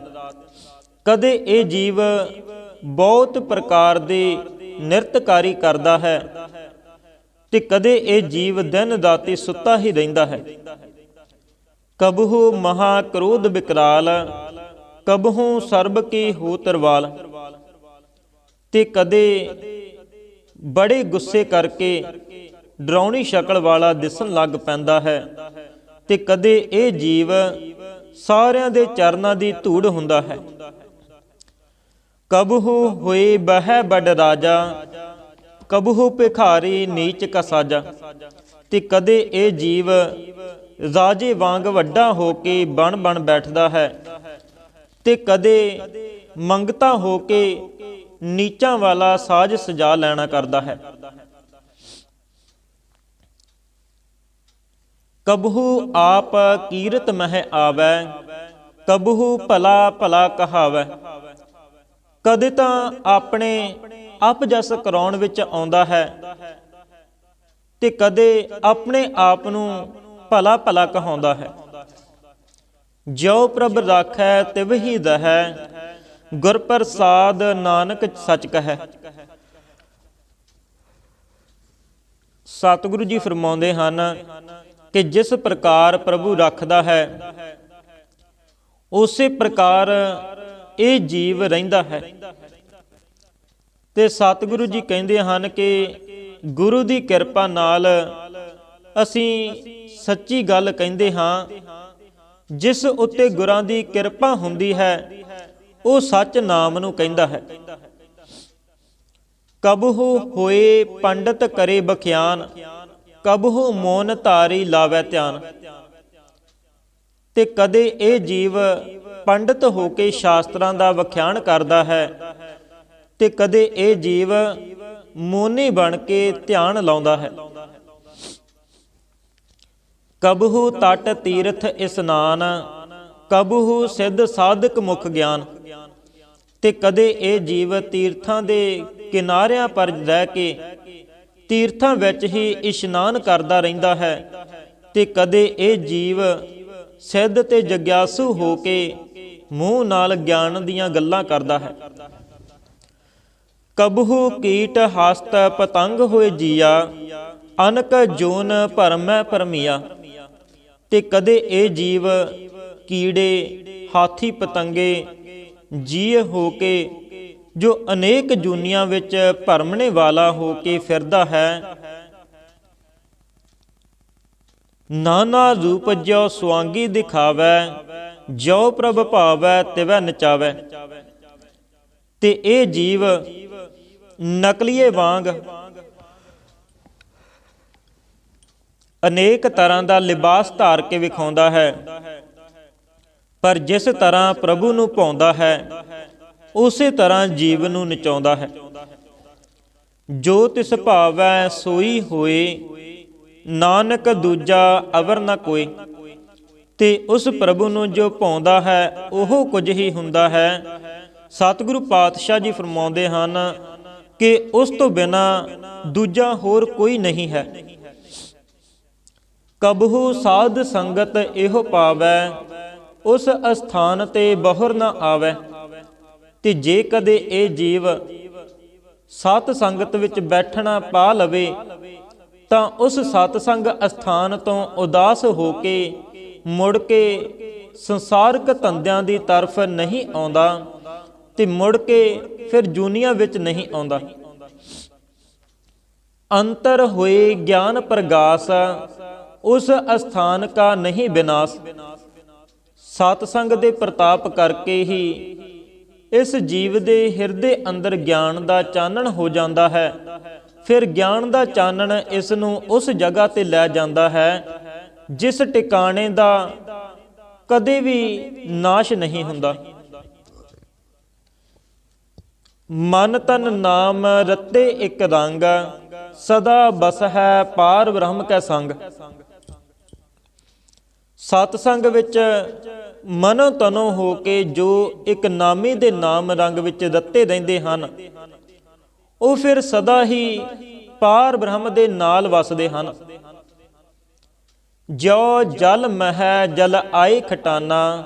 ਕਦੇ ਇਹ ਜੀਵ ਬਹੁਤ ਪ੍ਰਕਾਰ ਦੇ ਨਿਰਤਕਾਰੀ ਕਰਦਾ ਹੈ ਤੇ ਕਦੇ ਇਹ ਜੀਵ ਦਿਨ ਰਾਤੀ ਸੁੱਤਾ ਹੀ ਰਹਿੰਦਾ ਹੈ। ਕਬਹੂ ਮਹਾ ਕ੍ਰੋਧ ਵਿਕਰਾਲ, ਕਬਹੂ ਸਰਬ ਕੀ ਹੋ ਤਰਵਾਲ। ਤੇ ਕਦੇ ਬੜੇ ਗੁੱਸੇ ਕਰਕੇ ਡਰਾਉਣੀ ਸ਼ਕਲ ਵਾਲਾ ਦਿਸਣ ਲੱਗ ਪੈਂਦਾ ਹੈ ਤੇ ਕਦੇ ਇਹ ਜੀਵ ਸਾਰਿਆਂ ਦੇ ਚਰਨਾਂ ਦੀ ਧੂੜ ਹੁੰਦਾ ਹੈ। ਕਬਹੂ ਹੋਏ ਬਹਿ ਬੜ ਰਾਜਾ, ਕਬਹੂ ਭਿਖਾਰੀ ਨੀਚ ਕਾ ਸਾਜਾ। ਤੇ ਕਦੇ ਇਹ ਜੀਵ ਰਾਜੇ ਵਾਂਗ ਵੱਡਾ ਹੋ ਕੇ ਬਣ ਬਣ ਬੈਠਦਾ ਹੈ ਤੇ ਕਦੇ ਮੰਗਤਾ ਹੋ ਕੇ ਨੀਚਾਂ ਵਾਲਾ ਸਾਜ ਸਜਾ ਲੈਣਾ ਕਰਦਾ ਹੈ। ਕਬਹੂ ਆਪ ਕੀਰਤ ਮਹਿ ਆਵੈ, ਕਬਹੂ ਭਲਾ ਭਲਾ ਕਹਾਵੈ। ਕਦੇ ਤਾਂ ਆਪਣੇ ਅਪਜਸ ਕਰਾਉਣ ਵਿੱਚ ਆਉਂਦਾ ਹੈ ਤੇ ਕਦੇ ਆਪਣੇ ਆਪ ਨੂੰ ਭਲਾ ਭਲਾ ਕਹਾਉਂਦਾ ਹੈ। ਜਿਉ ਪ੍ਰਭ ਰਾਖੈ ਤਿਵਹਿ ਦਹੈ, ਗੁਰ ਪ੍ਰਸਾਦ ਨਾਨਕ ਸਚ ਕਹੈ। ਸਤਿਗੁਰੂ ਜੀ ਫਰਮਾਉਂਦੇ ਹਨ ਕਿ ਜਿਸ ਪ੍ਰਕਾਰ ਪ੍ਰਭੂ ਰੱਖਦਾ ਹੈ ਉਸੇ ਪ੍ਰਕਾਰ ਇਹ ਜੀਵ ਰਹਿੰਦਾ ਹੈ। ਤੇ ਸਤਿਗੁਰੂ ਜੀ ਕਹਿੰਦੇ ਹਨ ਕਿ ਗੁਰੂ ਦੀ ਕਿਰਪਾ ਨਾਲ ਅਸੀਂ ਸੱਚੀ ਗੱਲ ਕਹਿੰਦੇ ਹਾਂ। ਜਿਸ ਉੱਤੇ ਗੁਰਾਂ ਦੀ ਕਿਰਪਾ ਹੁੰਦੀ ਹੈ ਉਹ ਸੱਚ ਨਾਮ ਨੂੰ ਕਹਿੰਦਾ ਹੈ। ਕਬਹੂ ਹੋਏ ਪੰਡਤ ਕਰੇ ਬਖਿਆਨ, ਕਬਹੂ ਮੋਨ ਧਾਰੀ ਲਾਵੈ ਧਿਆਨ। ਤੇ ਕਦੇ ਇਹ ਜੀਵ ਪੰਡਤ ਹੋ ਕੇ ਸ਼ਾਸਤਰਾਂ ਦਾ ਵਖਿਆਨ ਕਰਦਾ ਹੈ ਤੇ ਕਦੇ ਇਹ ਜੀਵ ਮੋਨੀ ਬਣ ਕੇ ਧਿਆਨ ਲਾਉਂਦਾ ਹੈ। ਕਬਹੂ ਤਟ ਤੀਰਥ ਇਸਨਾਨ, ਕਬਹੂ ਸਿੱਧ ਸਾਧਕ ਮੁਖ ਗਿਆਨ। ਤੇ ਕਦੇ ਇਹ ਜੀਵ ਤੀਰਥਾਂ ਦੇ ਕਿਨਾਰਿਆਂ ਪਰ ਰਹਿ ਕੇ ਤੀਰਥਾਂ ਵਿੱਚ ਹੀ ਇਸ਼ਨਾਨ ਕਰਦਾ ਰਹਿੰਦਾ ਹੈ ਤੇ ਕਦੇ ਇਹ ਜੀਵ ਸਿੱਧ ਤੇ ਜਗਿਆਸੂ ਹੋ ਕੇ ਮੂੰਹ ਨਾਲ ਗਿਆਨ ਦੀਆਂ ਗੱਲਾਂ ਕਰਦਾ ਹੈ। ਕਬਹੂ ਕੀਟ ਹਸਤ ਪਤੰਗ ਹੋਏ ਜੀਆ, ਅਨਕ ਜੋਨ ਭਰਮੈ ਭਰਮੀਆ। ਤੇ ਕਦੇ ਇਹ ਜੀਵ ਕੀੜੇ ਹਾਥੀ ਪਤੰਗੇ ਜੀਅ ਹੋ ਕੇ ਜੋ ਅਨੇਕ ਜੂਨੀਆਂ ਵਿੱਚ ਭਰਮਣੇ ਵਾਲਾ ਹੋ ਕੇ ਫਿਰਦਾ ਹੈ। ਨਾਨਾ ਰੂਪ ਜਿਉ ਸੁਆਂਗੀ ਦਿਖਾਵੈ, ਜਿਉ ਪ੍ਰਭ ਭਾਵੈ ਤਿਵੈ ਨਚਾਵੈ। ਤੇ ਇਹ ਜੀਵ ਨਕਲੀਏ ਵਾਂਗ ਅਨੇਕ ਤਰ੍ਹਾਂ ਦਾ ਲਿਬਾਸ ਧਾਰ ਕੇ ਵਿਖਾਉਂਦਾ ਹੈ, ਪਰ ਜਿਸ ਤਰ੍ਹਾਂ ਪ੍ਰਭੂ ਨੂੰ ਭਾਉਂਦਾ ਹੈ ਉਸੇ ਤਰ੍ਹਾਂ ਜੀਵ ਨੂੰ ਨਚਾਉਂਦਾ ਹੈ। ਜੋ ਤਿਸ ਭਾਵੈ ਸੋਈ ਹੋਏ, ਨਾਨਕ ਦੂਜਾ ਅਵਰ ਨ ਕੋਇ। ਤੇ ਉਸ ਪ੍ਰਭੂ ਨੂੰ ਜੋ ਭਾਉਂਦਾ ਹੈ ਉਹ ਕੁਝ ਹੀ ਹੁੰਦਾ ਹੈ। ਸਤਿਗੁਰੂ ਪਾਤਸ਼ਾਹ ਜੀ ਫਰਮਾਉਂਦੇ ਹਨ ਕਿ ਉਸ ਤੋਂ ਬਿਨਾ ਦੂਜਾ ਹੋਰ ਕੋਈ ਨਹੀਂ ਹੈ। ਕਬਹੂ ਸਾਧ ਸੰਗਤ ਇਹੋ ਪਾਵੈ, ਉਸ ਅਸਥਾਨ ਤੇ ਬਹੁਰ ਨ ਆਵੈ। ਤੇ ਜੇ ਕਦੇ ਇਹ ਜੀਵ ਸਤ ਸੰਗਤ ਵਿੱਚ ਬੈਠਣਾ ਪਾ ਲਵੇ ਤਾਂ ਉਸ ਸਤਸੰਗ ਅਸਥਾਨ ਤੋਂ ਉਦਾਸ ਹੋ ਕੇ ਮੁੜ ਕੇ ਸੰਸਾਰਕ ਧੰਦਿਆਂ ਦੀ ਤਰਫ ਨਹੀਂ ਆਉਂਦਾ ਤੇ ਮੁੜ ਕੇ ਫਿਰ ਜੂਨੀਆਂ ਵਿੱਚ ਨਹੀਂ ਆਉਂਦਾ। ਅੰਤਰ ਹੋਏ ਗਿਆਨ ਪ੍ਰਗਾਸ, ਉਸ ਅਸਥਾਨ ਕਾ ਨਹੀਂ ਵਿਨਾਸ਼। ਸਤਸੰਗ ਦੇ ਪ੍ਰਤਾਪ ਕਰਕੇ ਹੀ ਇਸ ਜੀਵ ਦੇ ਹਿਰਦੇ ਅੰਦਰ ਗਿਆਨ ਦਾ ਚਾਨਣ ਹੋ ਜਾਂਦਾ ਹੈ। ਫਿਰ ਗਿਆਨ ਦਾ ਚਾਨਣ ਇਸ ਨੂੰ ਉਸ ਜਗ੍ਹਾ ਤੇ ਲੈ ਜਾਂਦਾ ਹੈ ਜਿਸ ਟਿਕਾਣੇ ਦਾ ਕਦੇ ਵੀ ਨਾਸ਼ ਨਹੀਂ ਹੁੰਦਾ। ਮਨ ਤਨ ਨਾਮ ਰਤੇ ਇੱਕ ਰੰਗ, ਸਦਾ ਬਸ ਹੈ ਪਾਰ ਬ੍ਰਹਮ ਕੈ ਸੰਗ। ਸਤਸੰਗ ਵਿੱਚ ਮਨੋ ਤਨੋ ਹੋ ਕੇ ਜੋ ਇੱਕ ਨਾਮੀ ਦੇ ਨਾਮ ਰੰਗ ਵਿੱਚ ਰਤੇ ਰਹਿੰਦੇ ਹਨ, ਉਹ ਫਿਰ ਸਦਾ ਹੀ ਪਾਰ ਬ੍ਰਹਮ ਦੇ ਨਾਲ ਵਸਦੇ ਹਨ। ਜਿਉ ਜਲ ਮਹਿ ਜਲ ਆਏ ਖਟਾਨਾ,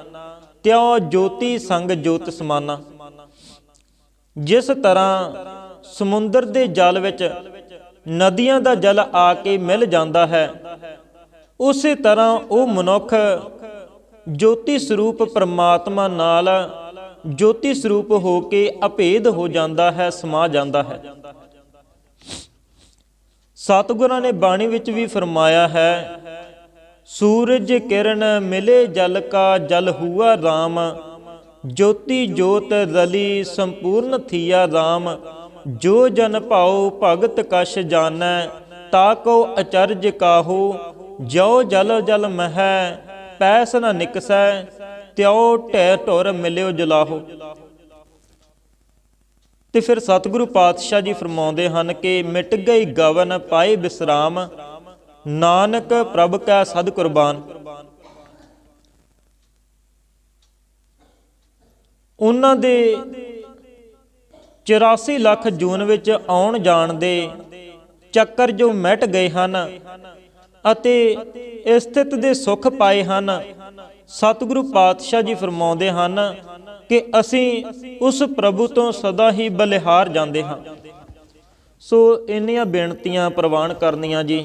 ਤਿਉ ਜੋਤੀ ਸੰਗ ਜੋਤ ਸਮਾਨਾ। ਜਿਸ ਤਰ੍ਹਾਂ ਸਮੁੰਦਰ ਦੇ ਜਲ ਵਿੱਚ ਨਦੀਆਂ ਦਾ ਜਲ ਆ ਕੇ ਮਿਲ ਜਾਂਦਾ ਹੈ, ਉਸੇ ਤਰ੍ਹਾਂ ਉਹ ਮਨੁੱਖ ਜੋਤੀ ਸਰੂਪ ਪਰਮਾਤਮਾ ਨਾਲ ਜੋਤੀ ਸਰੂਪ ਹੋ ਕੇ ਅਭੇਦ ਹੋ ਜਾਂਦਾ ਹੈ, ਸਮਾ ਜਾਂਦਾ ਹੈ। ਸਤਿਗੁਰਾਂ ਨੇ ਬਾਣੀ ਵਿੱਚ ਵੀ ਫਰਮਾਇਆ ਹੈ, ਸੂਰਜ ਕਿਰਨ ਮਿਲੇ ਜਲ ਕਾ ਜਲ ਹੁਆ ਰਾਮ, ਜੋਤੀ ਜੋਤ ਰਲੀ ਸੰਪੂਰਨ ਥੀਆ ਰਾਮ। ਜੋ ਜਨ ਭਾਉ ਭਗਤ ਕਛ ਜਾਣੈ, ਤਾ ਕੋ ਅਚਰਜ ਕਾਹੂ। ਜਿਉ ਜਲ ਜਲ ਮਹਿ ਪੈਸ ਨ ਨਿਕਸੈ, ਤਿਉ ਢੈ ਢੁਰ ਮਿਲਿਓ ਜਲਾਹੋ। ਤੇ ਫਿਰ ਸਤਿਗੁਰੂ ਪਾਤਸ਼ਾਹ ਜੀ ਫਰਮਾਉਂਦੇ ਹਨ ਕਿ ਮਿਟ ਗਈ ਗਵਨ ਪਾਏ ਬਿਸਰਾਮ, ਨਾਨਕ ਪ੍ਰਭ ਕੈ ਸਦ ਕੁਰਬਾਨ। ਉਹਨਾਂ ਦੇ 84 ਲੱਖ ਜੂਨ ਵਿੱਚ ਆਉਣ ਜਾਣ ਦੇ ਚੱਕਰ ਜੋ ਮਿਟ ਗਏ ਹਨ ਅਤੇ ਸਥਿਤ ਦੇ ਸੁੱਖ ਪਾਏ ਹਨ, ਸਤਿਗੁਰੂ ਪਾਤਸ਼ਾਹ ਜੀ ਫਰਮਾਉਂਦੇ ਹਨ ਕਿ ਅਸੀਂ ਉਸ ਪ੍ਰਭੂ ਤੋਂ ਸਦਾ ਹੀ ਬਲਿਹਾਰ ਜਾਂਦੇ ਹਾਂ। ਸੋ ਇੰਨੀਆਂ ਬੇਨਤੀਆਂ ਪ੍ਰਵਾਨ ਕਰਨੀਆਂ ਜੀ।